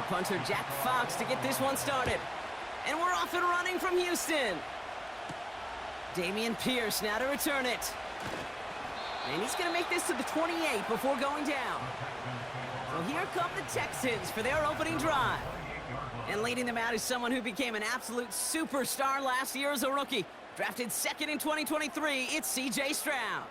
The punter, Jack Fox, to get this one started. And we're off and running from Houston. Damian Pierce now to return it. And he's going to make this to the 28 before going down. So here come the Texans for their opening drive. And leading them out is someone who became an absolute superstar last year as a rookie. Drafted second in 2023, it's C.J. Stroud.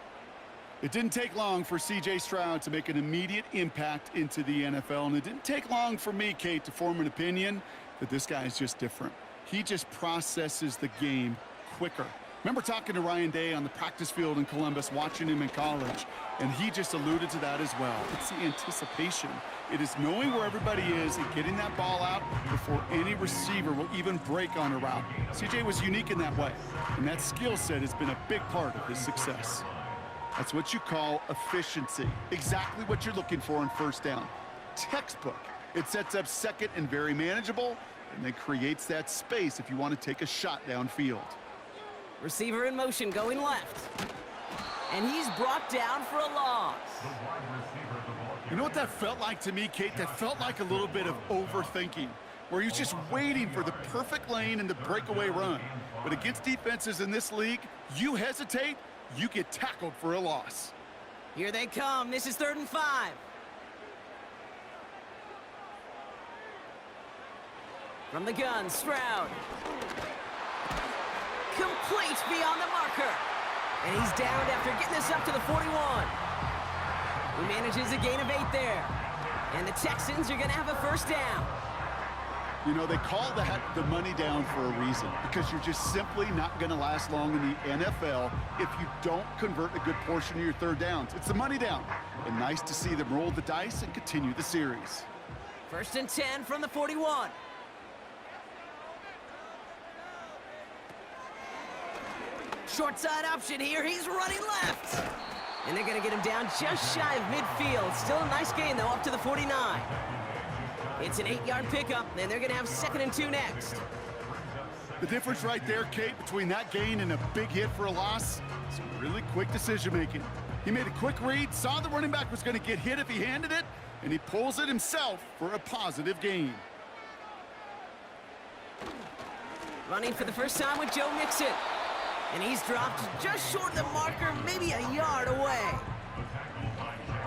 It didn't take long for C.J. Stroud to make an immediate impact into the NFL, and it didn't take long for me, Kate, to form an opinion that this guy is just different. He just processes the game quicker. Remember talking to Ryan Day on the practice field in Columbus, watching him in college, and he just alluded to that as well. It's the anticipation. It is knowing where everybody is and getting that ball out before any receiver will even break on a route. C.J. was unique in that way, and that skill set has been a big part of his success. That's what you call efficiency. Exactly what you're looking for on first down. Textbook. It sets up second and very manageable, and then creates that space if you want to take a shot downfield. Receiver in motion going left. And he's brought down for a loss. You know what that felt like to me, Kate? That felt like a little bit of overthinking, where he's just waiting for the perfect lane and the breakaway run. But against defenses in this league, you hesitate, you get tackled for a loss. Here they come. This is 3rd and 5. From the gun, Stroud. Complete beyond the marker. And he's downed after getting this up to the 41. He manages a gain of 8 there. And the Texans are going to have a first down. You know, they call that the money down for a reason, because you're just simply not going to last long in the NFL if you don't convert a good portion of your third downs. It's the money down. And nice to see them roll the dice and continue the series. 1st and 10 from the 41. Short side option here. He's running left. And they're going to get him down just shy of midfield. Still a nice gain, though, up to the 49. It's an 8-yard pickup, and they're going to have 2nd and 2 next. The difference right there, Kate, between that gain and a big hit for a loss, some really quick decision-making. He made a quick read, saw the running back was going to get hit if he handed it, and he pulls it himself for a positive gain. Running for the first time with Joe Mixon. And he's dropped just short of the marker, maybe a yard away.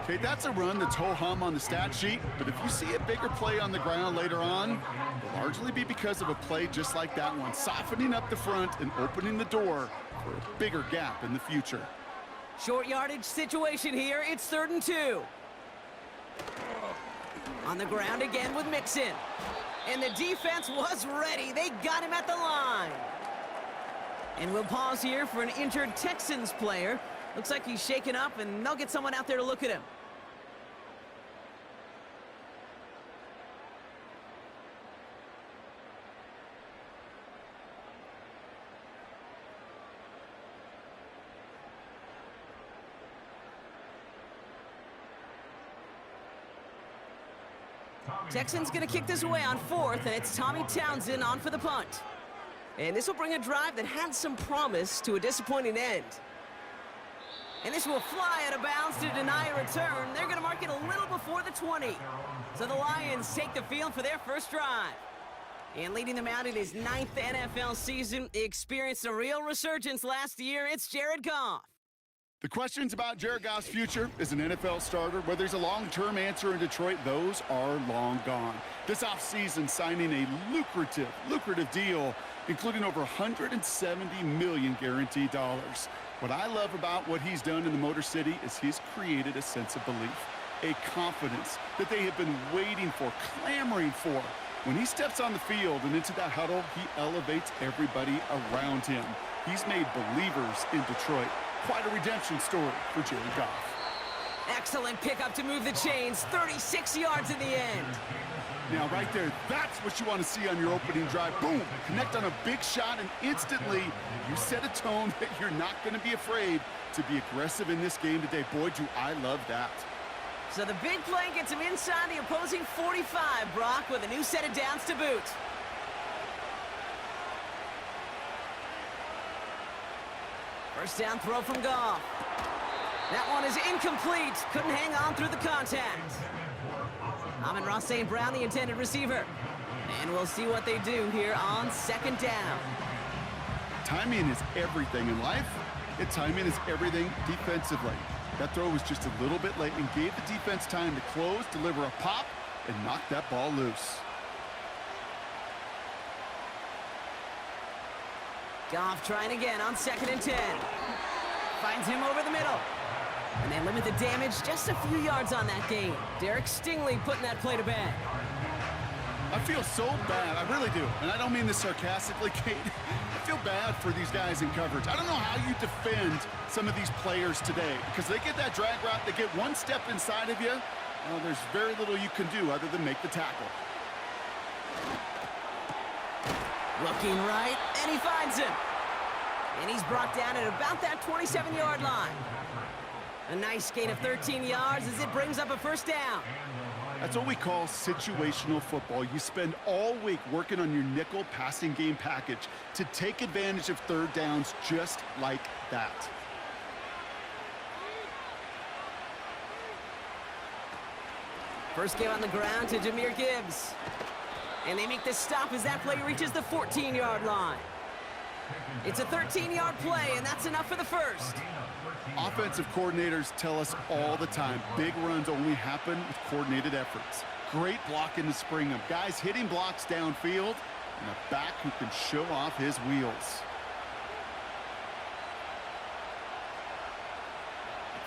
Okay, that's a run that's ho-hum on the stat sheet, but if you see a bigger play on the ground later on, it'll largely be because of a play just like that one, softening up the front and opening the door for a bigger gap in the future. Short yardage situation here. It's 3rd and 2. On the ground again with Mixon. And the defense was ready. They got him at the line. And we'll pause here for an injured Texans player. Looks like he's shaken up, and they'll get someone out there to look at him. Texans going to kick this away on 4th, and it's Tommy Townsend on for the punt. And this will bring a drive that had some promise to a disappointing end. And this will fly out of bounds to deny a return. They're going to mark it a little before the 20. So the Lions take the field for their first drive. And leading them out in his 9th NFL season, he experienced a real resurgence last year. It's Jared Goff. The questions about Jared Goff's future as an NFL starter, whether he's a long-term answer in Detroit, those are long gone. This offseason, signing a lucrative deal, including over $170 million guaranteed dollars. What I love about what he's done in the Motor City is he's created a sense of belief, a confidence that they have been waiting for, clamoring for. When he steps on the field and into that huddle, he elevates everybody around him. He's made believers in Detroit. Quite a redemption story for Jared Goff. Excellent pickup to move the chains. 36 yards in the end. Now, right there, that's what you want to see on your opening drive. Boom! Connect on a big shot, and instantly you set a tone that you're not going to be afraid to be aggressive in this game today. Boy, do I love that. So the big play gets him inside the opposing 45, Brock, with a new set of downs to boot. First down throw from Goff. That one is incomplete. Couldn't hang on through the contact. Amon-Ra St. Brown, the intended receiver. And we'll see what they do here on second down. Timing is everything in life, and timing is everything defensively. That throw was just a little bit late and gave the defense time to close, deliver a pop, and knock that ball loose. Goff trying again on 2nd and 10. Finds him over the middle. And they limit the damage just a few yards on that game. Derek Stingley putting that play to bed. I feel so bad, I really do. And I don't mean this sarcastically, Kate. I feel bad for these guys in coverage. I don't know how you defend some of these players today, because they get that drag route, they get one step inside of you, well, there's very little you can do other than make the tackle. Looking right, and he finds him. And he's brought down at about that 27-yard line. A nice gain of 13 yards as it brings up a first down. That's what we call situational football. You spend all week working on your nickel passing game package to take advantage of third downs just like that. First game on the ground to Jahmyr Gibbs. And they make the stop as that play reaches the 14-yard line. It's a 13-yard play, and that's enough for the first. Offensive coordinators tell us all the time, big runs only happen with coordinated efforts. Great blocking to spring them. Guys hitting blocks downfield, and a back who can show off his wheels.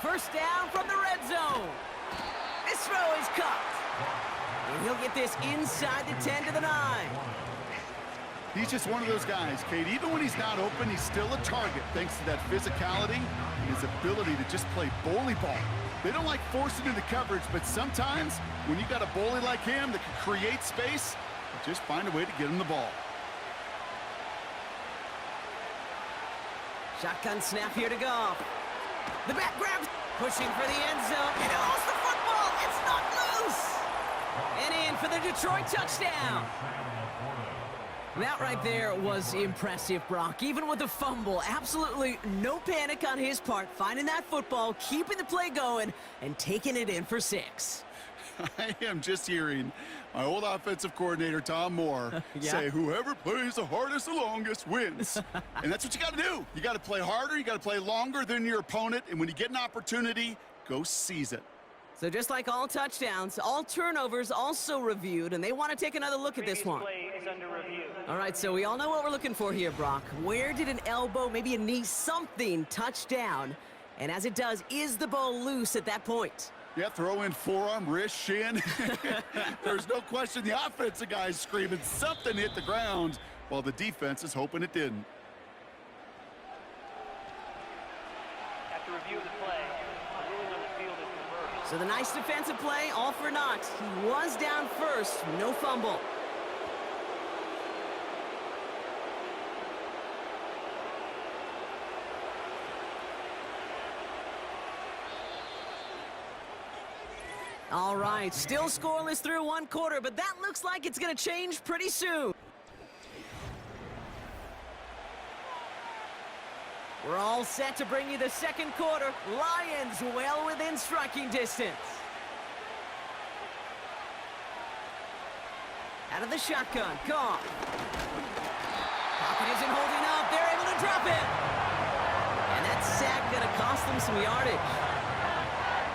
First down from the red zone. This throw is caught. And he'll get this inside the 10 to the 9. He's just one of those guys, Kate. Even when he's not open, he's still a target thanks to that physicality and his ability to just play bully ball. They don't like forcing into coverage, but sometimes when you got a bully like him that can create space, you just find a way to get him the ball. Shotgun snap here to Goff. The back grabs, pushing for the end zone. And he lost the football. It's knocked loose. And in for the Detroit touchdown. That right there was impressive, Brock. Even with the fumble, absolutely no panic on his part. Finding that football, keeping the play going, and taking it in for 6. I am just hearing my old offensive coordinator, Tom Moore, say, whoever plays the hardest the longest wins. And that's what you got to do. You got to play harder. You got to play longer than your opponent. And when you get an opportunity, go seize it. So just like all touchdowns, all turnovers also reviewed, and they want to take another look at this one. All right, so we all know what we're looking for here, Brock. Where did an elbow, maybe a knee, something touch down? And as it does, is the ball loose at that point? Yeah, throw in forearm, wrist, shin. There's no question the offensive guy's screaming something hit the ground while the defense is hoping it didn't. After review of the play, the ruling on the field is reversed. So the nice defensive play, all for naught. He was down first, no fumble. All right, still scoreless through one quarter, but that looks like it's going to change pretty soon. We're all set to bring you the second quarter. Lions well within striking distance. Out of the shotgun, Goff. Pocket isn't holding up. They're able to drop it. And that sack going to cost them some yardage.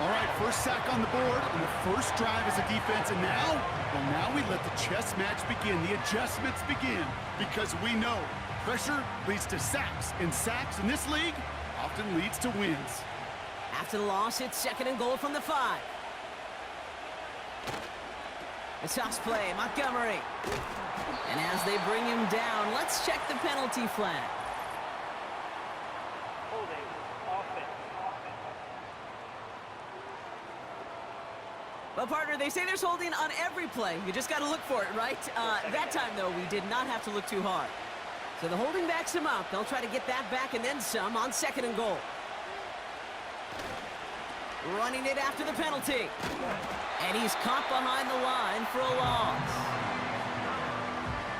All right, first sack on the board, and the first drive as a defense, and now we let the chess match begin, the adjustments begin, because we know pressure leads to sacks, and sacks in this league often leads to wins. After the loss, it's 2nd and goal from the 5. A toss play, Montgomery. And as they bring him down, let's check the penalty flag. Holding, offense. Well, partner, they say there's holding on every play. You just got to look for it, right? That time, though, we did not have to look too hard. So the holding backs him up. They'll try to get that back and then some on 2nd and goal. Running it after the penalty. And he's caught behind the line for a loss.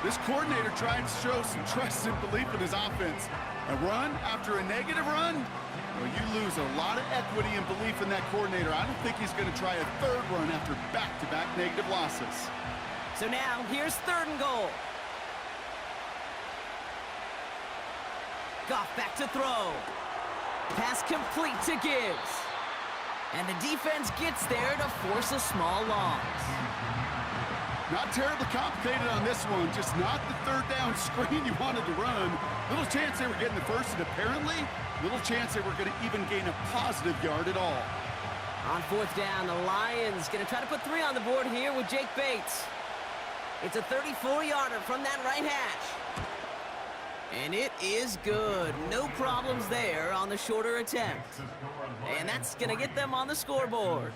This coordinator tried to show some trust and belief in his offense. A run after a negative run? Well, you lose a lot of equity and belief in that coordinator. I don't think he's going to try a third run after back-to-back negative losses. So now, here's 3rd and goal. Goff back to throw. Pass complete to Gibbs. And the defense gets there to force a small loss. Not terribly complicated on this one, just not the 3rd down screen you wanted to run. Little chance they were getting the first, and apparently, little chance they were going to even gain a positive yard at all. On 4th down, the Lions going to try to put 3 on the board here with Jake Bates. It's a 34-yarder from that right hash. And it is good. No problems there on the shorter attempt. And that's going to get them on the scoreboard.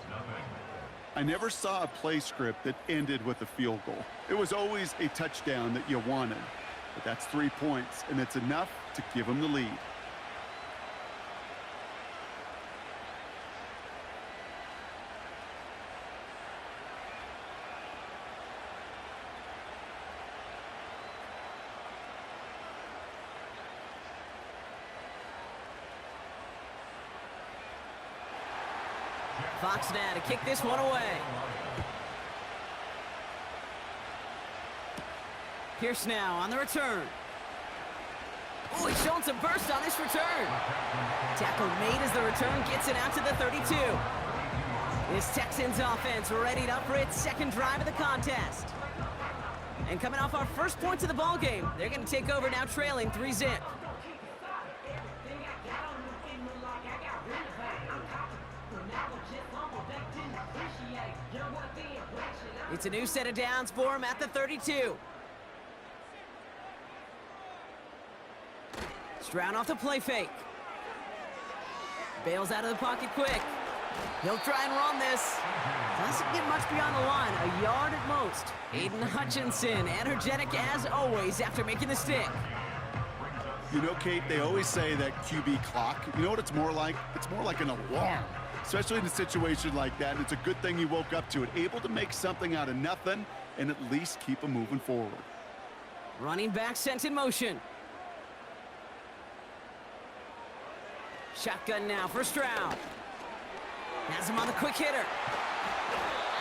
I never saw a play script that ended with a field goal. It was always a touchdown that you wanted. But that's 3 points, and it's enough to give them the lead. Fox now to kick this one away. Pierce now on the return. Oh, he's showing some burst on this return. Tackle made as the return gets it out to the 32. This Texans offense readied up for its 2nd drive of the contest. And coming off our first points of the ball game, they're going to take over now trailing 3-zip. It's a new set of downs for him at the 32. Stroud off the play fake. Bails out of the pocket quick. He'll try and run this. Doesn't get much beyond the line, a yard at most. Aiden Hutchinson, energetic as always after making the stick. You know, Kate, they always say that QB clock, you know what it's more like? It's more like an alarm, especially in a situation like that. And it's a good thing you woke up to it, able to make something out of nothing and at least keep them moving forward. Running back sent in motion. Shotgun now for Stroud. Has him on the quick hitter.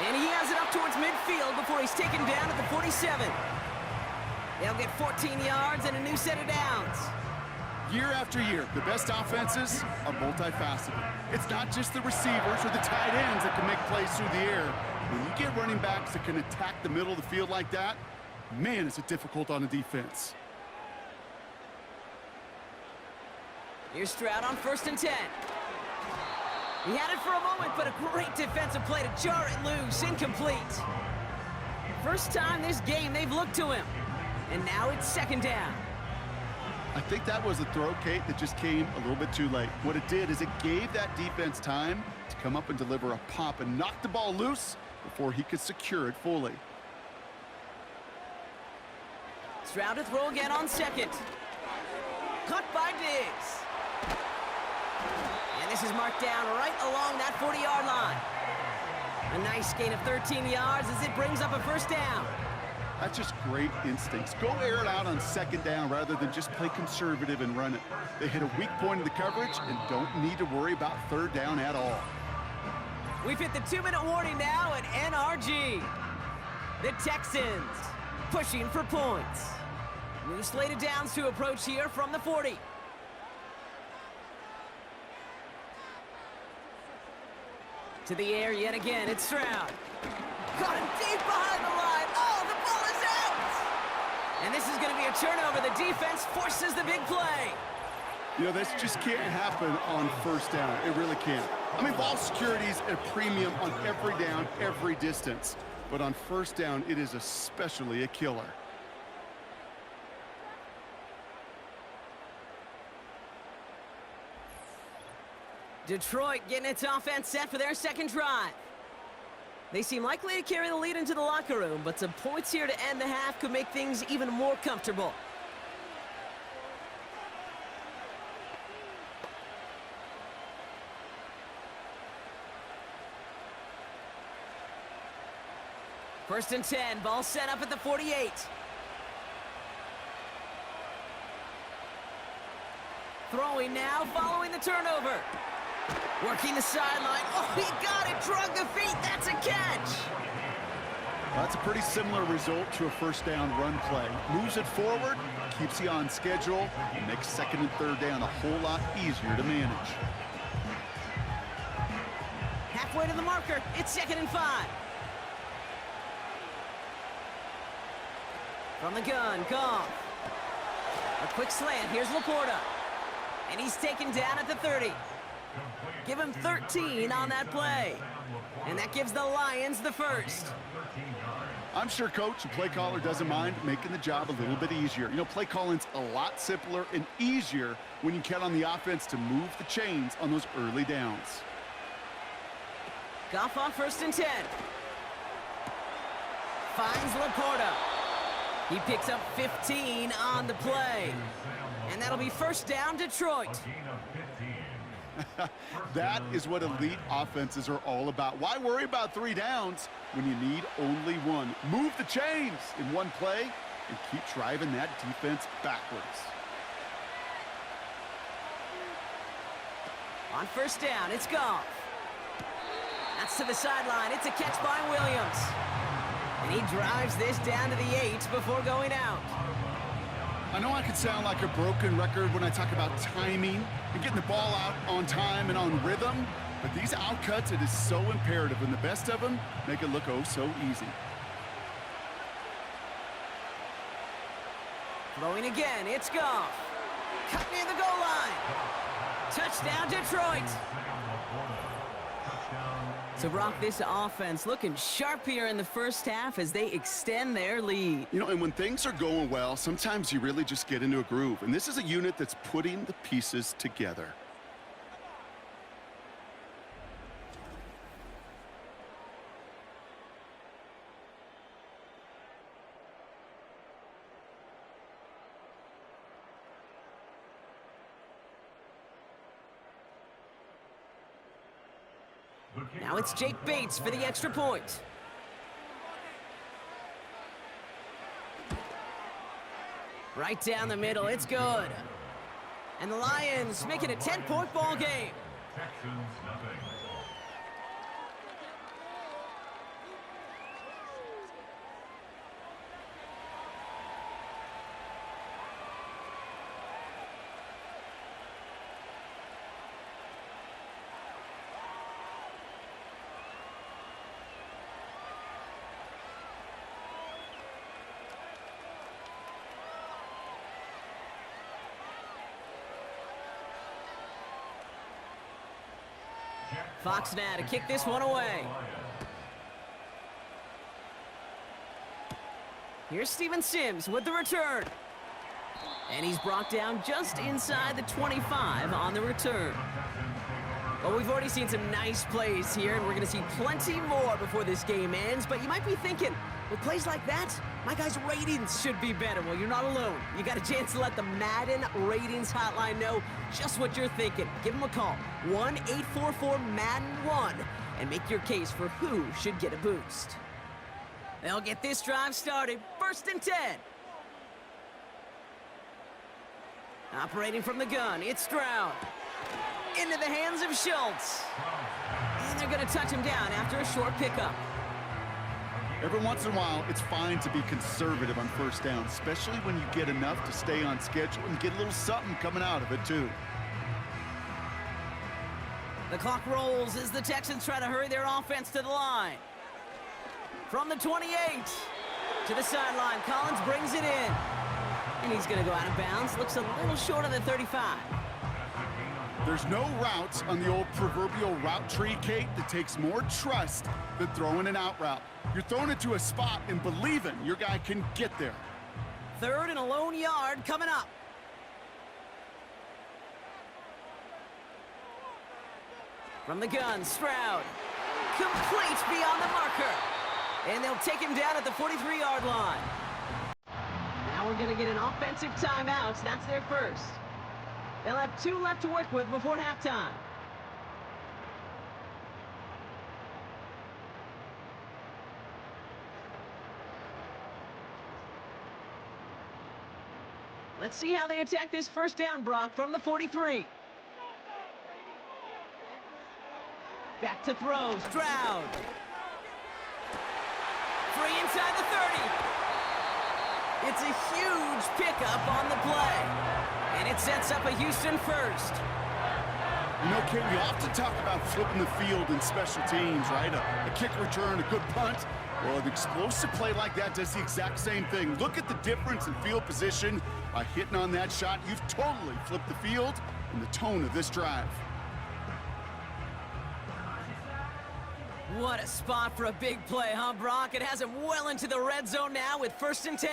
And he has it up towards midfield before he's taken down at the 47. They'll get 14 yards and a new set of downs. Year after year, the best offenses are multifaceted. It's not just the receivers or the tight ends that can make plays through the air. When you get running backs that can attack the middle of the field like that, man, is it difficult on a defense. Here's Stroud on 1st and 10. He had it for a moment, but a great defensive play to jar it loose, incomplete. First time this game they've looked to him. And now it's 2nd down. I think that was a throw, Kate, that just came a little bit too late. What it did is it gave that defense time to come up and deliver a pop and knock the ball loose before he could secure it fully. Stroud to throw again on 2nd. Caught by Diggs. And this is marked down right along that 40-yard line. A nice gain of 13 yards as it brings up a 1st down. That's just great instincts. Go air it out on 2nd down rather than just play conservative and run it. They hit a weak point in the coverage and don't need to worry about 3rd down at all. We've hit the 2-minute warning now at NRG. The Texans pushing for points. New slate of downs to approach here from the 40. To the air yet again, it's Stroud. Got him deep behind the line. Oh, the ball is out! And this is going to be a turnover. The defense forces the big play. You know, this just can't happen on 1st down. It really can't. I mean, ball security is a premium on every down, every distance. But on 1st down, it is especially a killer. Detroit getting its offense set for their 2nd drive. They seem likely to carry the lead into the locker room, but some points here to end the half could make things even more comfortable. First and 10, ball set up at the 48. Throwing now, following the turnover. Working the sideline. Oh, he got it. Drug the feet. That's a catch. Well, that's a pretty similar result to a first down run play. Moves it forward, keeps you on schedule, and makes second and third down a whole lot easier to manage. Halfway to the marker. It's 2nd and 5. From the gun, Goff. A quick slant. Here's Laporta. And he's taken down at the 30. Give him 13 on that play. And that gives the Lions the first. I'm sure coach and play caller doesn't mind making the job a little bit easier. You know, play calling's a lot simpler and easier when you count on the offense to move the chains on those early downs. Goff on 1st and 10. Finds Laporta. He picks up 15 on the play. And that'll be first down, Detroit. That is what elite offenses are all about. Why worry about 3 downs when you need only 1? Move the chains in one play and keep driving that defense backwards. On 1st down, it's Goff. That's to the sideline. It's a catch by Williams. And he drives this down to the 8 before going out. I know I could sound like a broken record when I talk about timing and getting the ball out on time and on rhythm, but these outcuts, it is so imperative, and the best of them make it look oh so easy. Throwing again, it's Goff. Cut near the goal line. Touchdown, Detroit. So, Brock, this offense looking sharp here in the first half as they extend their lead. You know, and when things are going well, sometimes you really just get into a groove. And this is a unit that's putting the pieces together. Now it's Jake Bates for the extra point. Right down the middle, it's good. And the Lions make it a 10-point ball game. Texans nothing. Fox now to kick this one away. Here's Steven Sims with the return. And he's brought down just inside the 25 on the return. Well, we've already seen some nice plays here, and we're going to see plenty more before this game ends. But you might be thinking, with plays like that, my guys' ratings should be better. Well, you're not alone. You got a chance to let the Madden ratings hotline know just what you're thinking. Give them a call, 1-844-MADDEN-1, and make your case for who should get a boost. They'll get this drive started. 1st and 10. Operating from the gun, it's Stroud. Into the hands of Schultz. And they're going to touch him down after a short pickup. Every once in a while, it's fine to be conservative on 1st down, especially when you get enough to stay on schedule and get a little something coming out of it, too. The clock rolls as the Texans try to hurry their offense to the line. From the 28 to the sideline, Collins brings it in. And he's going to go out of bounds. Looks a little short of the 35. There's no routes on the old proverbial route tree, Kate, that takes more trust than throwing an out route. You're throwing it to a spot and believing your guy can get there. 3rd and a lone yard coming up. From the gun, Stroud. Complete beyond the marker. And they'll take him down at the 43-yard line. Now we're going to get an offensive timeout. That's their first. They'll have 2 left to work with before halftime. Let's see how they attack this first down, Brock, from the 43. Back to throw. Stroud. Free inside the 30. It's a huge pickup on the play. And it sets up a Houston first. You know, Kate, we often talk about flipping the field in special teams, right? A kick return, a good punt. Well, an explosive play like that does the exact same thing. Look at the difference in field position. By hitting on that shot, you've totally flipped the field and the tone of this drive. What a spot for a big play, huh, Brock? It has him well into the red zone now with 1st and 10.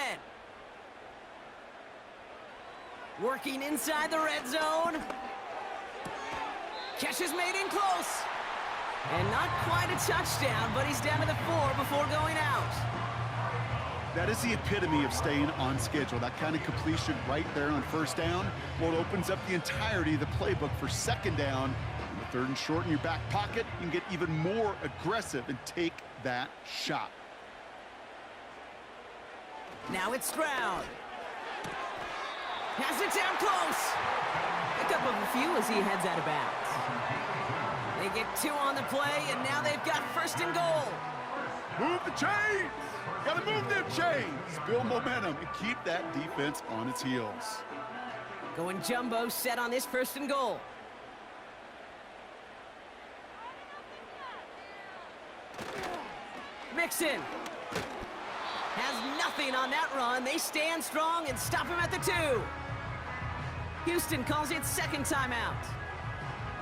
Working inside the red zone. Catch is made in close. And not quite a touchdown, but he's down to the 4 before going out. That is the epitome of staying on schedule. That kind of completion right there on 1st down. Well, it opens up the entirety of the playbook for 2nd down. On the 3rd and short in your back pocket, you can get even more aggressive and take that shot. Now it's Stroud. Has it down close. Pick up of a few as he heads out of bounds. They get 2 on the play, and now they've got 1st and goal. Move the chains! Gotta move them chains! Build momentum and keep that defense on its heels. Going jumbo set on this 1st and goal. Mixon has nothing on that run. They stand strong and stop him at the 2. Houston calls it 2nd timeout.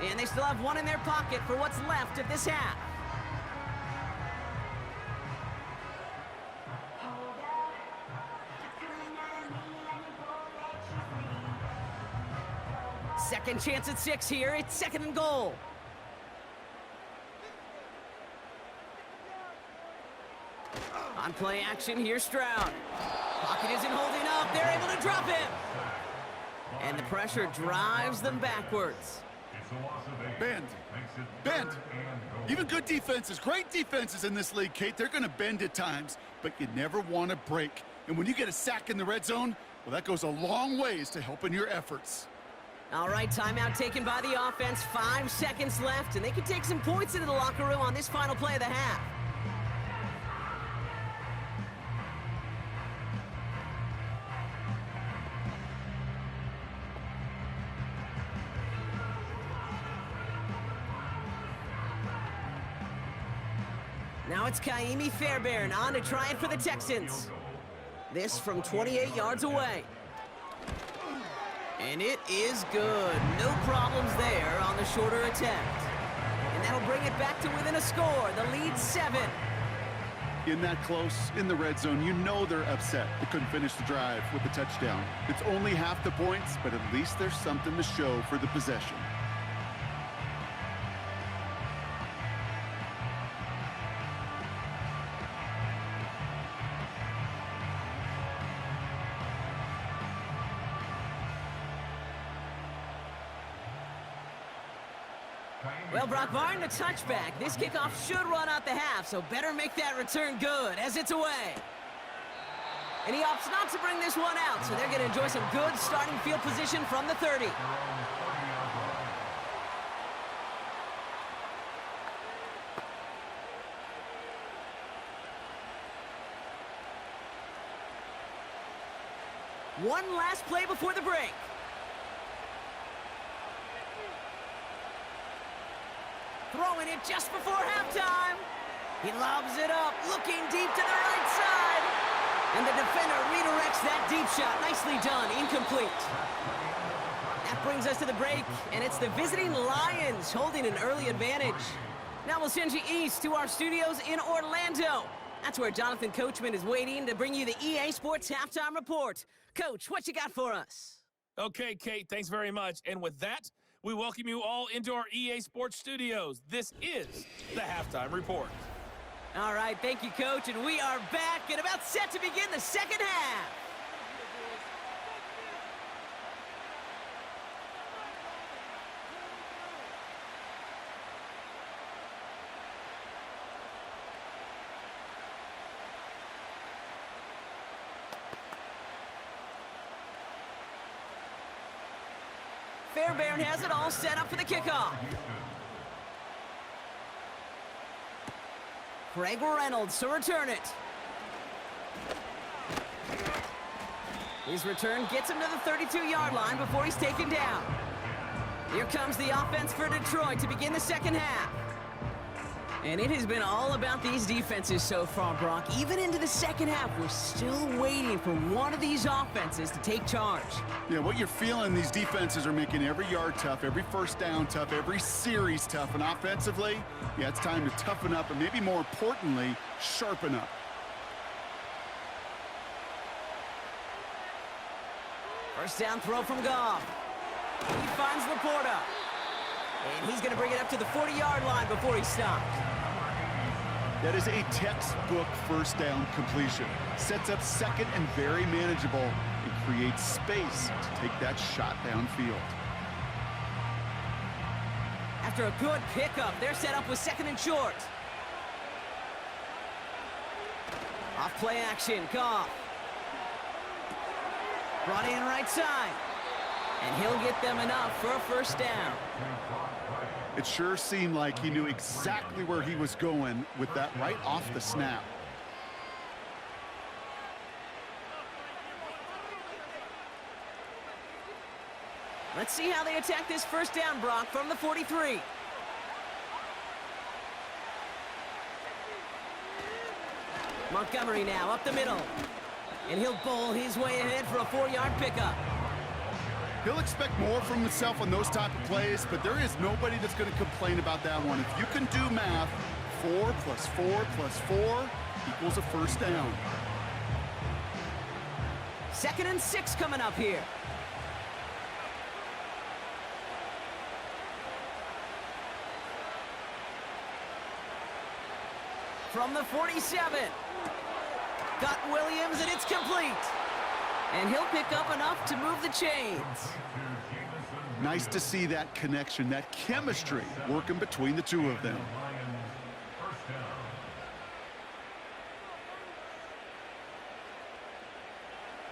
And they still have 1 in their pocket for what's left of this half. Second chance at 6 here. It's 2nd and goal. On play action here, Stroud. Pocket isn't holding up. They're able to drop him. And the pressure drives them backwards. Bend. Bend. Even good defenses, great defenses in this league, Kate, they're going to bend at times, but you never want to break. And when you get a sack in the red zone, well, that goes a long ways to helping your efforts. All right, timeout taken by the offense. 5 seconds left, and they can take some points into the locker room on this final play of the half. Now it's Kaimi Fairbairn on to try it for the Texans. This from 28 yards away. And it is good. No problems there on the shorter attempt. And that'll bring it back to within a score. The lead's 7. In that close, in the red zone, you know they're upset. They couldn't finish the drive with the touchdown. It's only half the points, but at least there's something to show for the possession. Well, Brock, barring the touchback, this kickoff should run out the half, so better make that return good as it's away. And he opts not to bring this one out, so they're going to enjoy some good starting field position from the 30. One last play before the break. Throwing it just before halftime. He lobs it up, looking deep to the right side. And the defender redirects that deep shot. Nicely done, incomplete. That brings us to the break, and it's the visiting Lions holding an early advantage. Now we'll send you east to our studios in Orlando. That's where Jonathan Coachman is waiting to bring you the EA Sports Halftime Report. Coach, what you got for us? Okay, Kate, thanks very much. And with that, we welcome you all into our EA Sports studios. This is the Halftime Report. All right, thank you, Coach, and we are back and about set to begin the second half. Fairbairn has it all set up for the kickoff. Craig Reynolds to return it. His return gets him to the 32-yard line before he's taken down. Here comes the offense for Detroit to begin the second half. And it has been all about these defenses so far, Brock. Even into the second half, we're still waiting for one of these offenses to take charge. Yeah, what you're feeling, these defenses are making every yard tough, every first down tough, every series tough. And offensively, yeah, it's time to toughen up and maybe more importantly, sharpen up. First down throw from Goff. He finds Laporta. And he's going to bring it up to the 40-yard line before he stopped. That is a textbook first down completion. Sets up second and very manageable and creates space to take that shot downfield. After a good pickup, they're set up with second and short. Off play action, Goff. Brought in right side. And he'll get them enough for a first down. It sure seemed like he knew exactly where he was going with that right off the snap. Let's see how they attack this first down, Brock, from the 43. Montgomery now up the middle. And he'll bowl his way ahead for a 4-yard pickup. He'll expect more from himself on those type of plays, but there is nobody that's going to complain about that one. If you can do math, 4 plus 4 plus 4 equals a first down. 2nd and 6 coming up here. From the 47. Got Williams, and it's complete. And he'll pick up enough to move the chains. Nice to see that connection, that chemistry working between the two of them.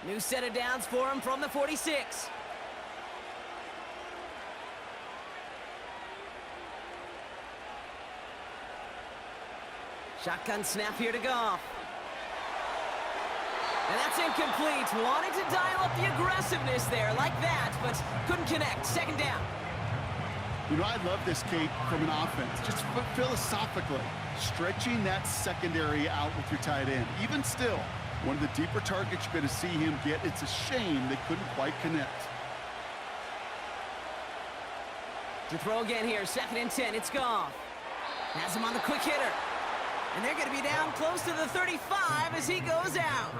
New set of downs for him from the 46. Shotgun snap here to Goff. And that's incomplete. Wanted to dial up the aggressiveness there like that, but couldn't connect. 2nd down. You know, I love this, Kate, from an offense. Just philosophically, stretching that secondary out with your tight end. Even still, one of the deeper targets you're going to see him get. It's a shame they couldn't quite connect. To throw again here, 2nd and 10. It's Goff. Has him on the quick hitter. And they're going to be down close to the 35 as he goes out.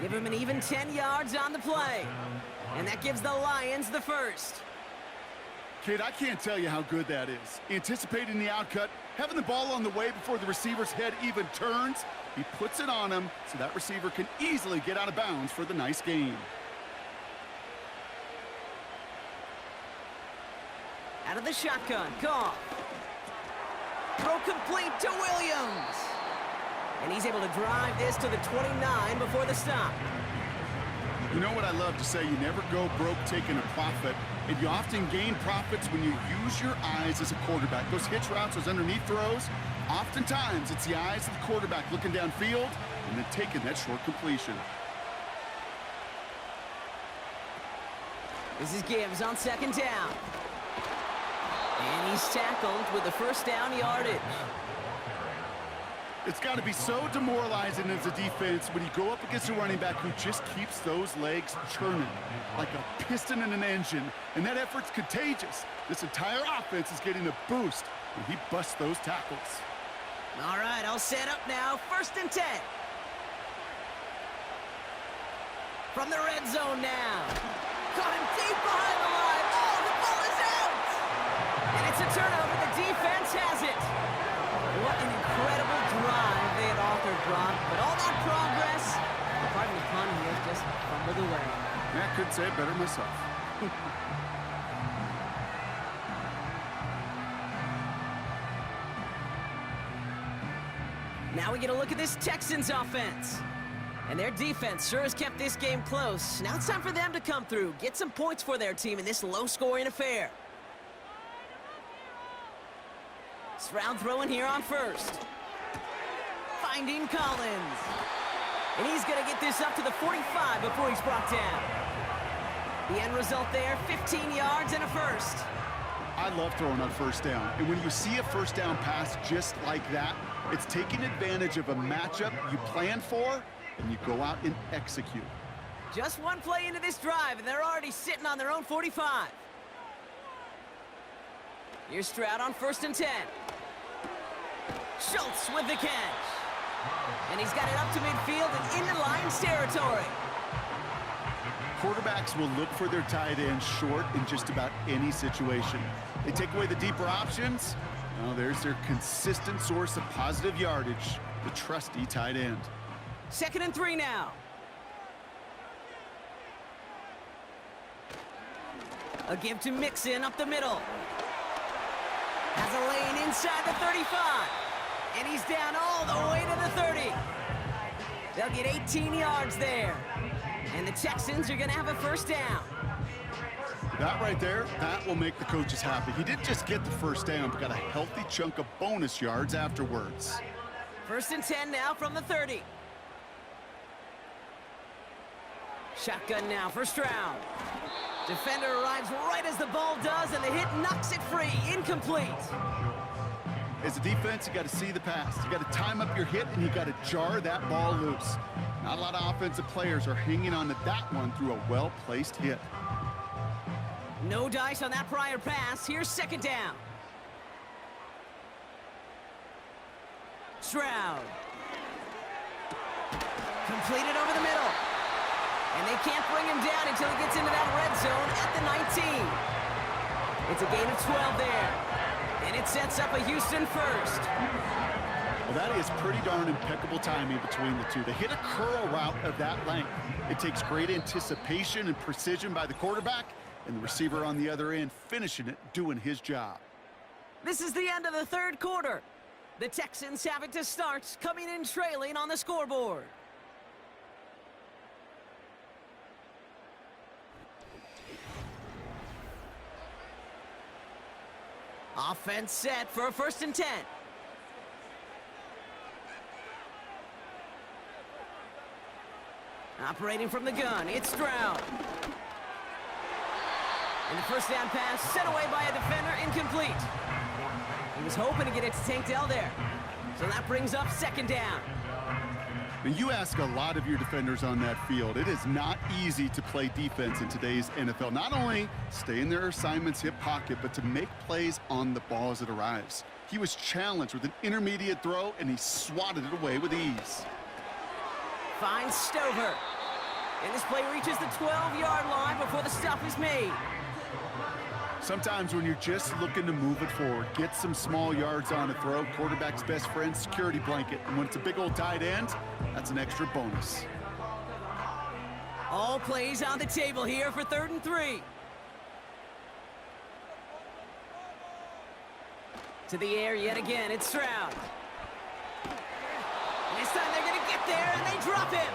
Give him an even 10 yards on the play. And that gives the Lions the first. Kate, I can't tell you how good that is. Anticipating the outcut, having the ball on the way before the receiver's head even turns. He puts it on him so that receiver can easily get out of bounds for the nice gain. Out of the shotgun, Goff. Throw complete to Williams. And he's able to drive this to the 29 before the stop. You know what I love to say? You never go broke taking a profit. And you often gain profits when you use your eyes as a quarterback. Those hitch routes, those underneath throws, oftentimes it's the eyes of the quarterback looking downfield and then taking that short completion. This is Gibbs on 2nd down. And he's tackled with the first down yardage. It's got to be so demoralizing as a defense when you go up against a running back who just keeps those legs churning like a piston in an engine, and that effort's contagious. This entire offense is getting a boost when he busts those tackles. All right, I'll set up now. 1st and 10. From the red zone now. Got him deep behind the line. Oh, the ball is out! And it's a turnover. The defense has it. What an incredible drive they had authored, Brock. But all that progress, pardon the pun here, just fumbled away. I couldn't say it better myself. Now we get a look at this Texans offense. And their defense sure has kept this game close. Now it's time for them to come through, get some points for their team in this low-scoring affair. Stroud throwing here on first. Finding Collins. And he's going to get this up to the 45 before he's brought down. The end result there, 15 yards and a first. I love throwing on first down. And when you see a first down pass just like that, it's taking advantage of a matchup you plan for, and you go out and execute. Just one play into this drive, and they're already sitting on their own 45. Here's Stroud on 1st and 10. Schultz with the catch. And he's got it up to midfield and into Lions territory. Quarterbacks will look for their tight end short in just about any situation. They take away the deeper options. Well, there's their consistent source of positive yardage, the trusty tight end. 2nd and 3 now. A give to Mixon up the middle. Has a lane inside the 35. And he's down all the way to the 30. They'll get 18 yards there. And the Texans are going to have a first down. That right there, that will make the coaches happy. He didn't just get the first down, but got a healthy chunk of bonus yards afterwards. 1st and 10 now from the 30. Shotgun now for Stroud. Defender arrives right as the ball does, and the hit knocks it free. Incomplete. As a defense, you got to see the pass. You got to time up your hit, and you got to jar that ball loose. Not a lot of offensive players are hanging on to that one through a well-placed hit. No dice on that prior pass. Here's 2nd down. Stroud. Completed over the middle. And they can't bring him down until he gets into that red zone at the 19. It's a gain of 12 there. And it sets up a Houston first. Well, that is pretty darn impeccable timing between the two. They hit a curl route of that length. It takes great anticipation and precision by the quarterback, and the receiver on the other end finishing it, doing his job. This is the end of the 3rd quarter. The Texans have it to start, coming in trailing on the scoreboard. Offense set for a 1st and 10. Operating from the gun, it's Stroud. And the first down pass sent away by a defender, incomplete. He was hoping to get it to Tank Dell there. So that brings up 2nd down. And you ask a lot of your defenders on that field. It is not easy to play defense in today's NFL. Not only stay in their assignment's hip pocket, but to make plays on the ball as it arrives. He was challenged with an intermediate throw, and he swatted it away with ease. Finds Stover. And this play reaches the 12-yard line before the stop is made. Sometimes when you're just looking to move it forward, get some small yards on a throw, quarterback's best friend, security blanket. And when it's a big old tight end, that's an extra bonus. All plays on the table here for 3rd and 3. To the air yet again, it's Stroud. And this time they're going to get there, and they drop him.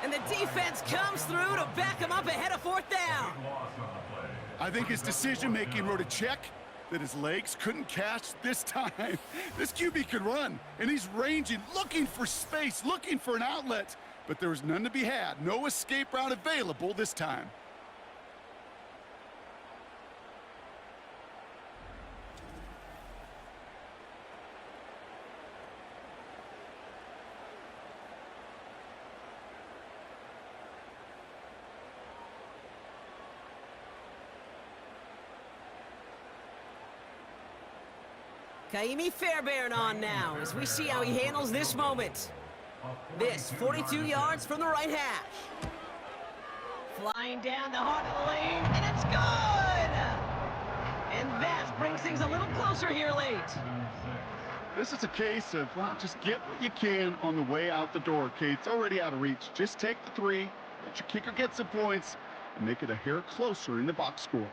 And the defense comes through to back him up ahead of 4th down. I think his decision-making wrote a check that his legs couldn't catch this time. This QB can run, and he's ranging, looking for space, looking for an outlet. But there was none to be had. No escape route available this time. Kaimi Fairbairn on now as we see how he handles this moment. This, 42 yards from the right hash. Flying down the heart of the lane, and it's good! And that brings things a little closer here late. This is a case of, well, just get what you can on the way out the door, okay? It's already out of reach. Just take the 3, let your kicker get some points, and make it a hair closer in the box score.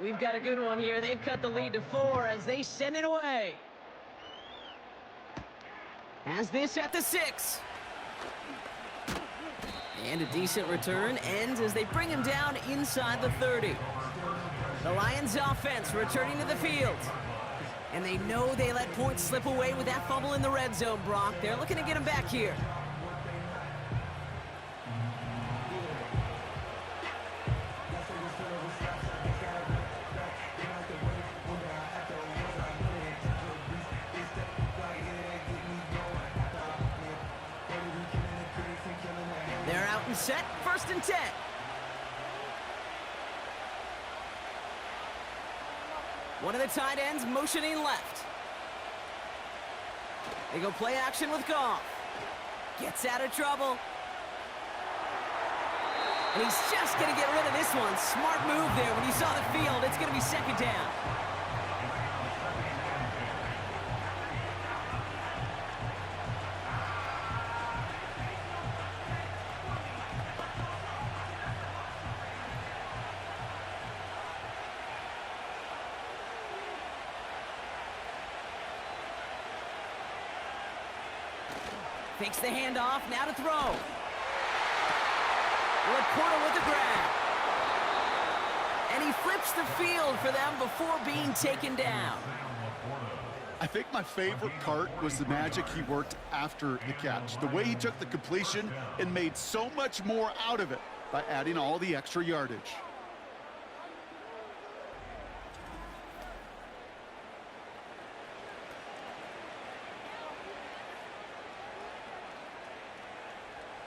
We've got a good one here. They've cut the lead to 4 as they send it away. Has this at the 6. And a decent return ends as they bring him down inside the 30. The Lions offense returning to the field. And they know they let points slip away with that fumble in the red zone, Brock. They're looking to get him back here. They're out and set, 1st and 10. One of the tight ends motioning left. They go play action with Goff. Gets out of trouble. And he's just going to get rid of this one. Smart move there. When you saw the field, it's going to be 2nd down. Fakes the handoff, now to throw. Laporta with the grab. And he flips the field for them before being taken down. I think my favorite part was the magic he worked after the catch. The way he took the completion and made so much more out of it by adding all the extra yardage.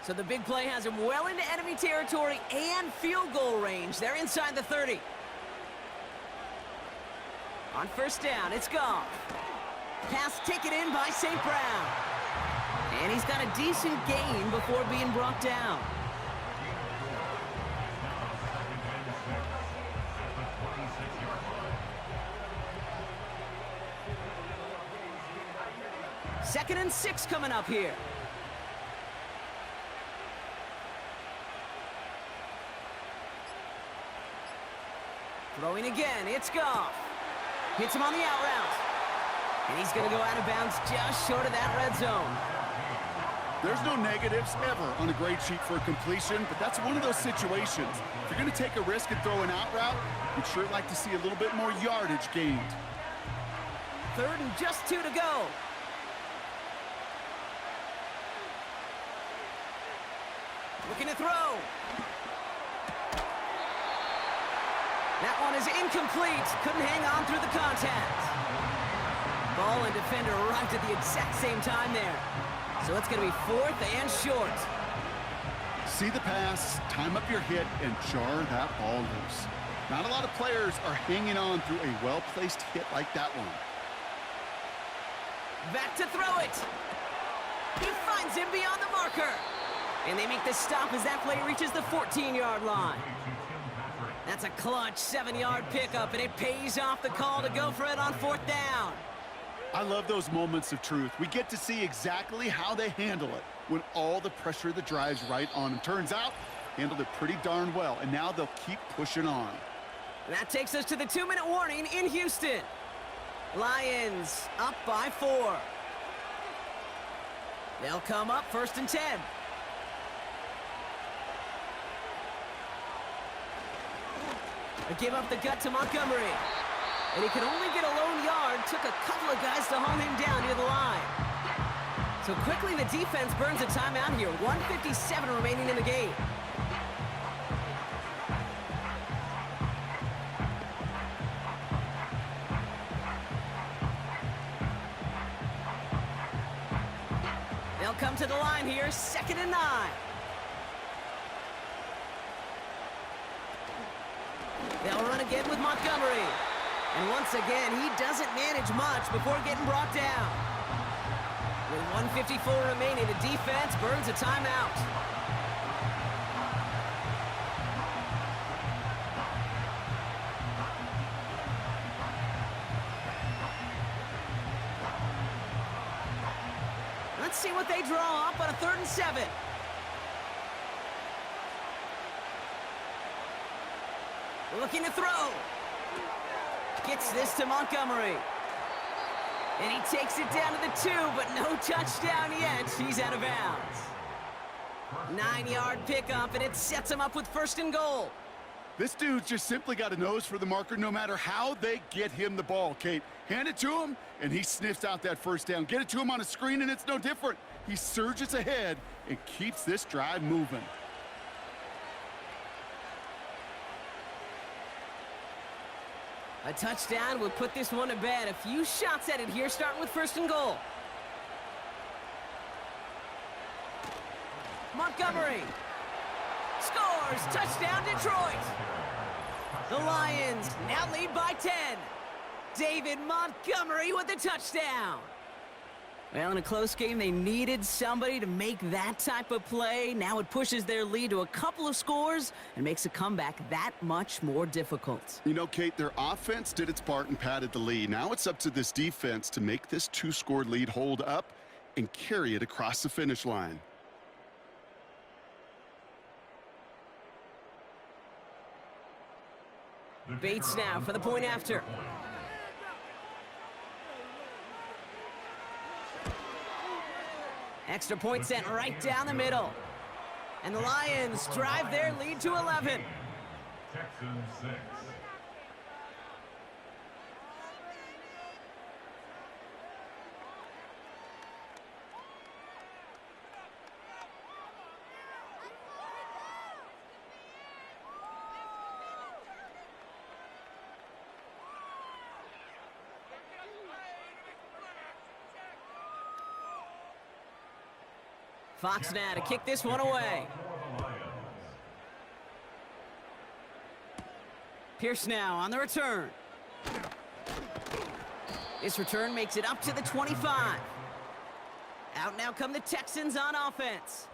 So the big play has him well into enemy territory and field goal range. They're inside the 30. On 1st down, it's Goff. Pass taken in by St. Brown. And he's got a decent gain before being brought down. Second and 6 coming up here. Throwing again, it's Goff. Hits him on the out route. And he's going to go out of bounds just short of that red zone. There's no negatives ever on a grade sheet for a completion, but that's one of those situations. If you're going to take a risk and throw an out route, you'd sure like to see a little bit more yardage gained. 3rd and just 2 to go. Looking to throw. That one is incomplete. Couldn't hang on through the contact. Ball and defender arrived at the exact same time there. So it's going to be 4th and short. See the pass, time up your hit, and jar that ball loose. Not a lot of players are hanging on through a well-placed hit like that one. Back to throw it. He finds him beyond the marker. And they make the stop as that play reaches the 14-yard line. That's a clutch 7-yard pickup, and it pays off the call to go for it on 4th down. I love those moments of truth. We get to see exactly how they handle it when all the pressure of the drive's right on them. Turns out, handled it pretty darn well, and now they'll keep pushing on. And that takes us to the 2-minute warning in Houston. Lions up by 4. They'll come up 1st and 10. Give up the gut to Montgomery. And he could only get a lone yard. Took a couple of guys to hone him down near the line. So quickly the defense burns a timeout here. 1:57 remaining in the game. They'll come to the line here. 2nd and 9. They'll run again with Montgomery. And once again, he doesn't manage much before getting brought down. With 1:54 remaining, the defense burns a timeout. Let's see what they draw up on a 3rd and 7. Looking to throw. Gets this to Montgomery. And he takes it down to the 2, but no touchdown yet. He's out of bounds. 9-yard pickup, and it sets him up with 1st and goal. This dude's just simply got a nose for the marker no matter how they get him the ball, Kate. Hand it to him, and he sniffs out that 1st down. Get it to him on a screen, and it's no different. He surges ahead and keeps this drive moving. A touchdown would put this one to bed. A few shots at it here, starting with 1st and goal. Montgomery scores. Touchdown, Detroit. The Lions now lead by 10. David Montgomery with the touchdown. Well, in a close game, they needed somebody to make that type of play. Now it pushes their lead to a couple of scores and makes a comeback that much more difficult. You know, Kate, their offense did its part and padded the lead. Now it's up to this defense to make this 2-score lead hold up and carry it across the finish line. Bates now for the point after. Extra point sent right down the middle. And the Lions drive their lead to 11. Texans 6. Fox now to kick this one away. Pierce now on the return. This return makes it up to the 25. Out now come the Texans on offense.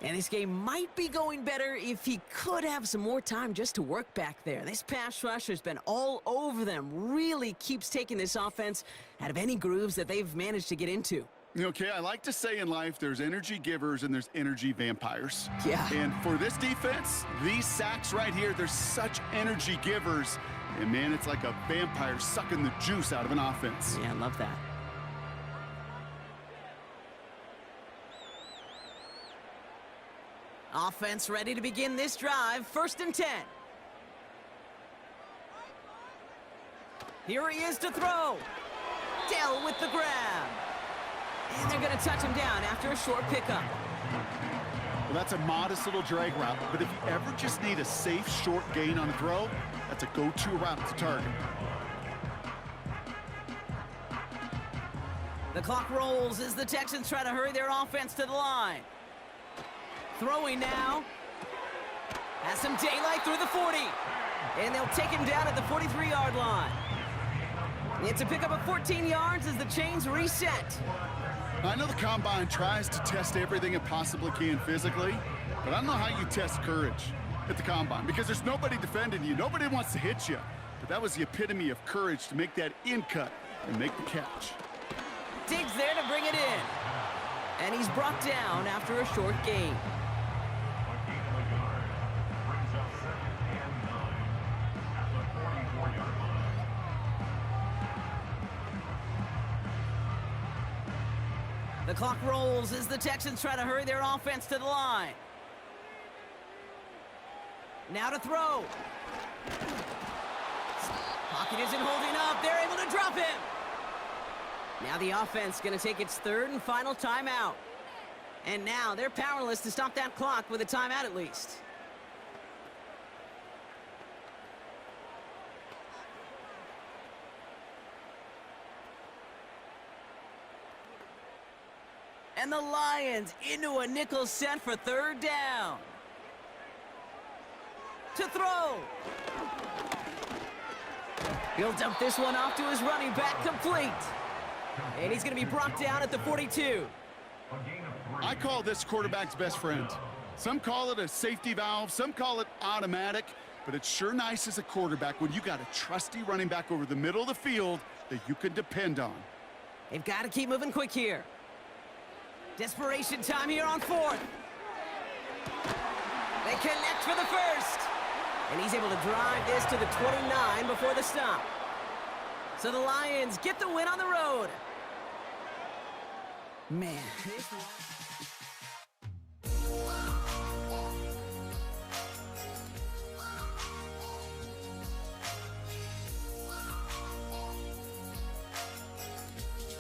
And this game might be going better if he could have some more time just to work back there. This pass rush has been all over them. Really keeps taking this offense out of any grooves that they've managed to get into. Okay, I like to say in life there's energy givers and there's energy vampires. Yeah. And for this defense, these sacks right here, they're such energy givers. And, man, it's like a vampire sucking the juice out of an offense. Yeah, I love that. Offense ready to begin this drive. 1st and 10. Here he is to throw. Dell with the grab. And they're going to touch him down after a short pickup. Well, that's a modest little drag route, but if you ever just need a safe, short gain on a throw, that's a go-to route to target. The clock rolls as the Texans try to hurry their offense to the line. Throwing now. Has some daylight through the 40. And they'll take him down at the 43-yard line. It's a pickup of 14 yards as the chains reset. I know the Combine tries to test everything it possibly can physically, but I don't know how you test courage at the Combine because there's nobody defending you. Nobody wants to hit you. But that was the epitome of courage to make that in cut and make the catch. Diggs there to bring it in. And he's brought down after a short gain. The clock rolls as the Texans try to hurry their offense to the line. Now to throw. Pocket isn't holding up. They're able to drop him. Now the offense going to take its 3rd and final timeout. And now they're powerless to stop that clock with a timeout at least. And the Lions into a nickel set for 3rd down. To throw. He'll dump this one off to his running back, complete. And he's going to be brought down at the 42. I call this quarterback's best friend. Some call it a safety valve, some call it automatic, but it's sure nice as a quarterback when you got a trusty running back over the middle of the field that you can depend on. They've got to keep moving quick here. Desperation time here on 4th. They connect for the 1st. And he's able to drive this to the 29 before the stop. So the Lions get the win on the road. Man,